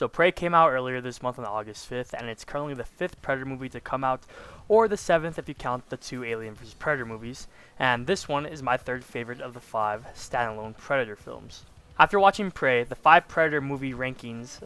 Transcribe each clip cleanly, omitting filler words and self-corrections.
So Prey came out earlier this month on August 5th, and it's currently the 5th Predator movie to come out, or the 7th if you count the 2 Alien vs. Predator movies, and this one is my 3rd favorite of the 5 standalone Predator films. After watching Prey, the 5 Predator movie rankings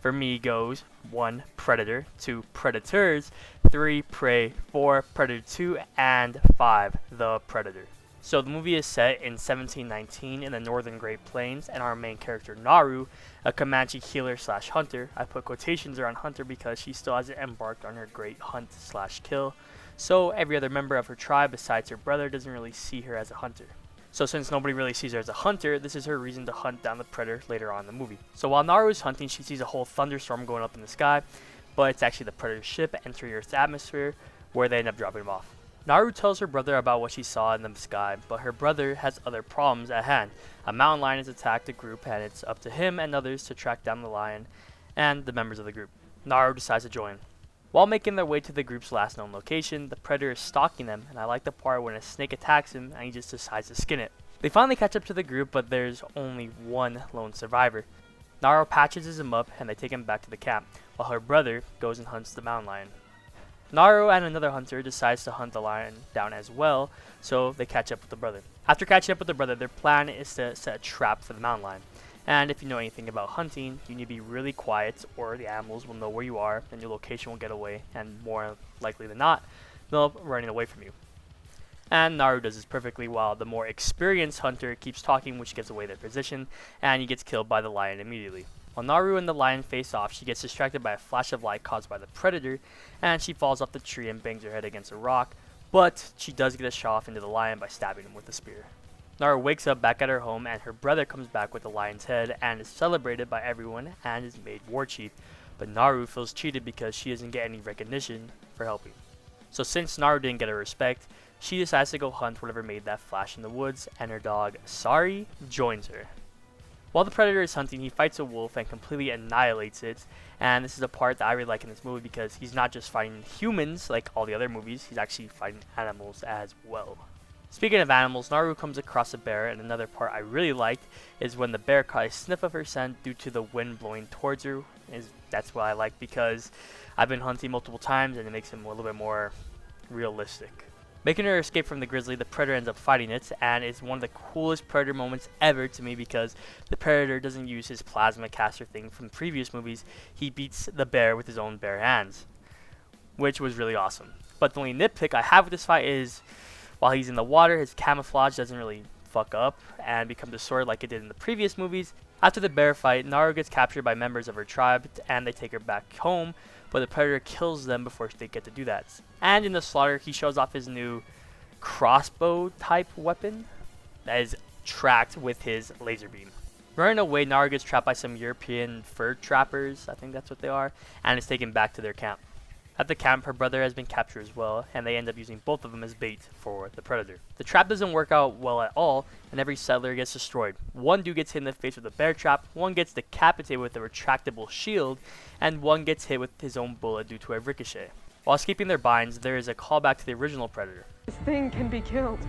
for me goes 1. Predator, 2. Predators, 3. Prey, 4. Predator 2, and 5. The Predator. So the movie is set in 1719 in the northern Great Plains, and our main character Naru, a Comanche healer slash hunter. I put quotations around hunter because she still hasn't embarked on her great hunt slash kill, so every other member of her tribe besides her brother doesn't really see her as a hunter. So since nobody really sees her as a hunter, this is her reason to hunt down the predator later on in the movie. So while Naru is hunting, she sees a whole thunderstorm going up in the sky, but it's actually the predator's ship entering Earth's atmosphere, where they end up dropping him off. Naru tells her brother about what she saw in the sky, but her brother has other problems at hand. A mountain lion has attacked the group, and it's up to him and others to track down the lion and the members of the group. Naru decides to join. While making their way to the group's last known location, the predator is stalking them, and I like the part when a snake attacks him and he just decides to skin it. They finally catch up to the group, but there's only one lone survivor. Naru patches him up and they take him back to the camp, while her brother goes and hunts the mountain lion. Naru and another hunter decides to hunt the lion down as well, so they catch up with the brother. After catching up with the brother, their plan is to set a trap for the mountain lion. And if you know anything about hunting, you need to be really quiet or the animals will know where you are and your location will get away, and more likely than not, they'll be running away from you. And Naru does this perfectly while the more experienced hunter keeps talking, which gives away their position, and he gets killed by the lion immediately. While Naru and the lion face off, she gets distracted by a flash of light caused by the predator, and she falls off the tree and bangs her head against a rock, but she does get a shot off into the lion by stabbing him with a spear. Naru wakes up back at her home, and her brother comes back with the lion's head and is celebrated by everyone and is made war chief, but Naru feels cheated because she doesn't get any recognition for helping. So since Naru didn't get her respect, she decides to go hunt whatever made that flash in the woods, and her dog, Sari, joins her. While the predator is hunting, he fights a wolf and completely annihilates it, and this is the part that I really like in this movie because he's not just fighting humans like all the other movies, he's actually fighting animals as well. Speaking of animals, Naru comes across a bear, and another part I really liked is when the bear caught a sniff of her scent due to the wind blowing towards her. That's what I like because I've been hunting multiple times and it makes him a little bit more realistic. Making her escape from the grizzly, the predator ends up fighting it, and it's one of the coolest predator moments ever to me because the predator doesn't use his plasma caster thing from previous movies. He beats the bear with his own bare hands, which was really awesome. But the only nitpick I have with this fight is while he's in the water, his camouflage doesn't really fuck up and become distorted like it did in the previous movies. After the bear fight, Naru gets captured by members of her tribe and they take her back home, but the predator kills them before they get to do that. And in the slaughter, he shows off his new crossbow type weapon that is tracked with his laser beam. Running away, Naru gets trapped by some European fur trappers, I think that's what they are, and is taken back to their camp. At the camp, her brother has been captured as well, and they end up using both of them as bait for the predator. The trap doesn't work out well at all, and every settler gets destroyed. One dude gets hit in the face with a bear trap, one gets decapitated with a retractable shield, and one gets hit with his own bullet due to a ricochet. While escaping their binds, there is a callback to the original Predator. This thing can be killed.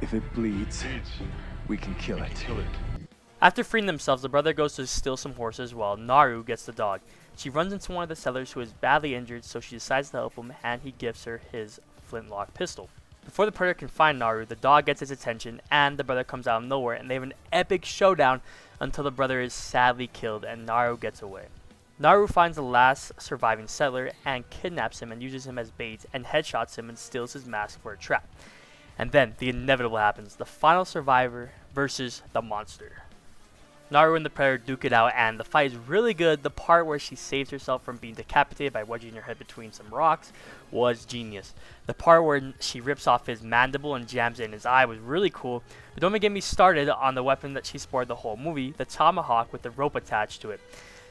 If it bleeds, we can kill it. After freeing themselves, the brother goes to steal some horses while Naru gets the dog. She runs into one of the settlers who is badly injured, so she decides to help him, and he gives her his flintlock pistol. Before the predator can find Naru, the dog gets his attention, and the brother comes out of nowhere, and they have an epic showdown until the brother is sadly killed and Naru gets away. Naru finds the last surviving settler and kidnaps him and uses him as bait and headshots him and steals his mask for a trap. And then the inevitable happens, the final survivor versus the monster. Naru and the predator duke it out, and the fight is really good. The part where she saves herself from being decapitated by wedging her head between some rocks was genius. The part where she rips off his mandible and jams it in his eye was really cool. But don't even get me started on the weapon that she sported the whole movie, the tomahawk with the rope attached to it.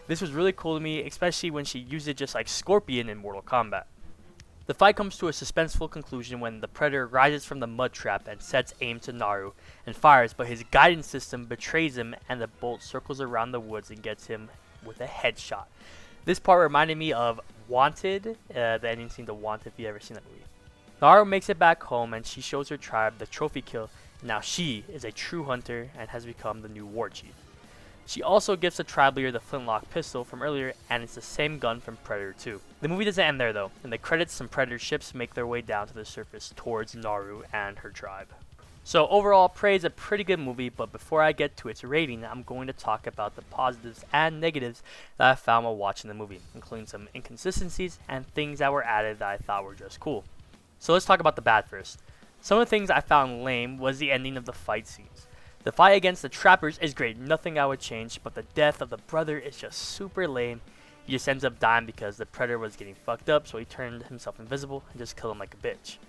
This was really cool to me, especially when she used it just like Scorpion in Mortal Kombat. The fight comes to a suspenseful conclusion when the predator rises from the mud trap and sets aim to Naru and fires, but his guidance system betrays him and the bolt circles around the woods and gets him with a headshot. This part reminded me of Wanted, the ending scene to Wanted if you ever seen that movie. Naru makes it back home and she shows her tribe the trophy kill, Now she is a true hunter and has become the new war chief. She also gives the tribe leader the flintlock pistol from earlier, and it's the same gun from Predator 2. The movie doesn't end there though. In the credits, some Predator ships make their way down to the surface towards Naru and her tribe. So overall, Prey is a pretty good movie, but before I get to its rating, I'm going to talk about the positives and negatives that I found while watching the movie, including some inconsistencies and things that were added that I thought were just cool. So let's talk about the bad first. Some of the things I found lame was the ending of the fight scenes. The fight against the trappers is great, nothing I would change, but the death of the brother is just super lame. He just ends up dying because the Predator was getting fucked up, so he turned himself invisible and just killed him like a bitch.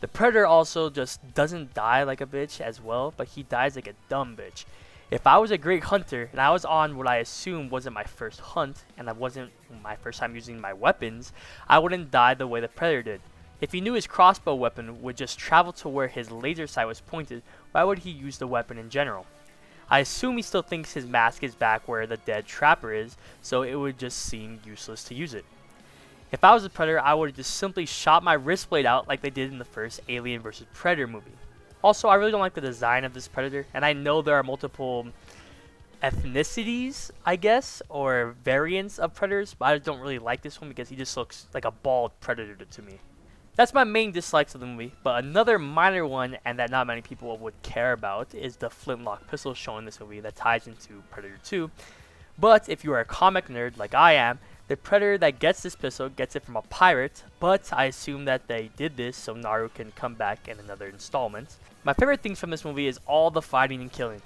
The Predator also just doesn't die like a bitch as well, but he dies like a dumb bitch. If I was a great hunter and I was on what I assumed wasn't my first hunt, and that wasn't my first time using my weapons, I wouldn't die the way the Predator did. If he knew his crossbow weapon would just travel to where his laser sight was pointed, why would he use the weapon in general? I assume he still thinks his mask is back where the dead trapper is, so it would just seem useless to use it. If I was a Predator, I would have just simply shot my wrist blade out like they did in the first Alien vs. Predator movie. Also, I really don't like the design of this Predator, and I know there are multiple ethnicities, I guess, or variants of Predators, but I don't really like this one because he just looks like a bald Predator to me. That's my main dislikes of the movie, but another minor one, and that not many people would care about, is the flintlock pistol shown in this movie that ties into Predator 2. But if you are a comic nerd like I am, the Predator that gets this pistol gets it from a pirate, but I assume that they did this so Naru can come back in another installment. My favorite things from this movie is all the fighting and killing.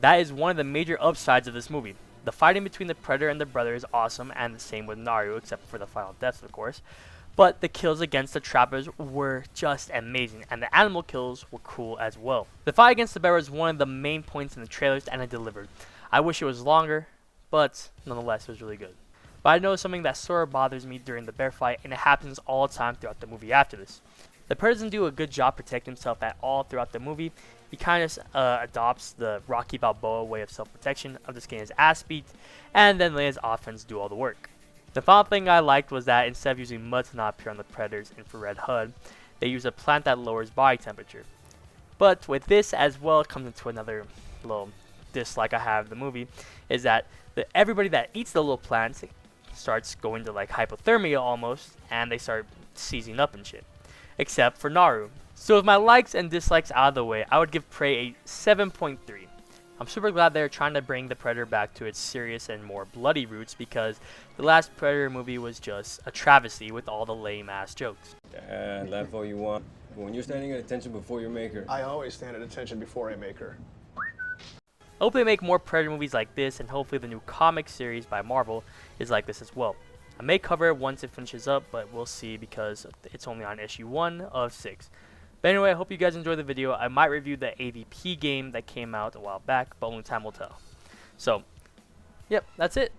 That is one of the major upsides of this movie. The fighting between the Predator and the brother is awesome, and the same with Naru, except for the final deaths, of course. But the kills against the trappers were just amazing, and the animal kills were cool as well. The fight against the bear was one of the main points in the trailers, and it delivered. I wish it was longer, but nonetheless, it was really good. But I know something that sort of bothers me during the bear fight, and it happens all the time throughout the movie after this. The Predator doesn't do a good job protecting himself at all throughout the movie. He kind of adopts the Rocky Balboa way of self-protection of just getting his ass beat, and then let his offense do all the work. The final thing I liked was that instead of using mud to not appear on the Predator's infrared HUD, they use a plant that lowers body temperature. But with this as well comes into another little dislike I have of the movie, is that everybody that eats the little plants starts going to like hypothermia almost, and they start seizing up and shit. Except for Naru. So with my likes and dislikes out of the way, I would give Prey a 7.3. I'm super glad they're trying to bring the Predator back to its serious and more bloody roots, because the last Predator movie was just a travesty with all the lame ass jokes. Laugh all you want, but when you're standing at attention before your maker. I always stand at attention before I make her. I hope they make more Predator movies like this, and hopefully the new comic series by Marvel is like this as well. I may cover it once it finishes up, but we'll see because it's only on issue 1 of 6. But anyway, I hope you guys enjoyed the video. I might review the AVP game that came out a while back, but only time will tell. So, yep, that's it.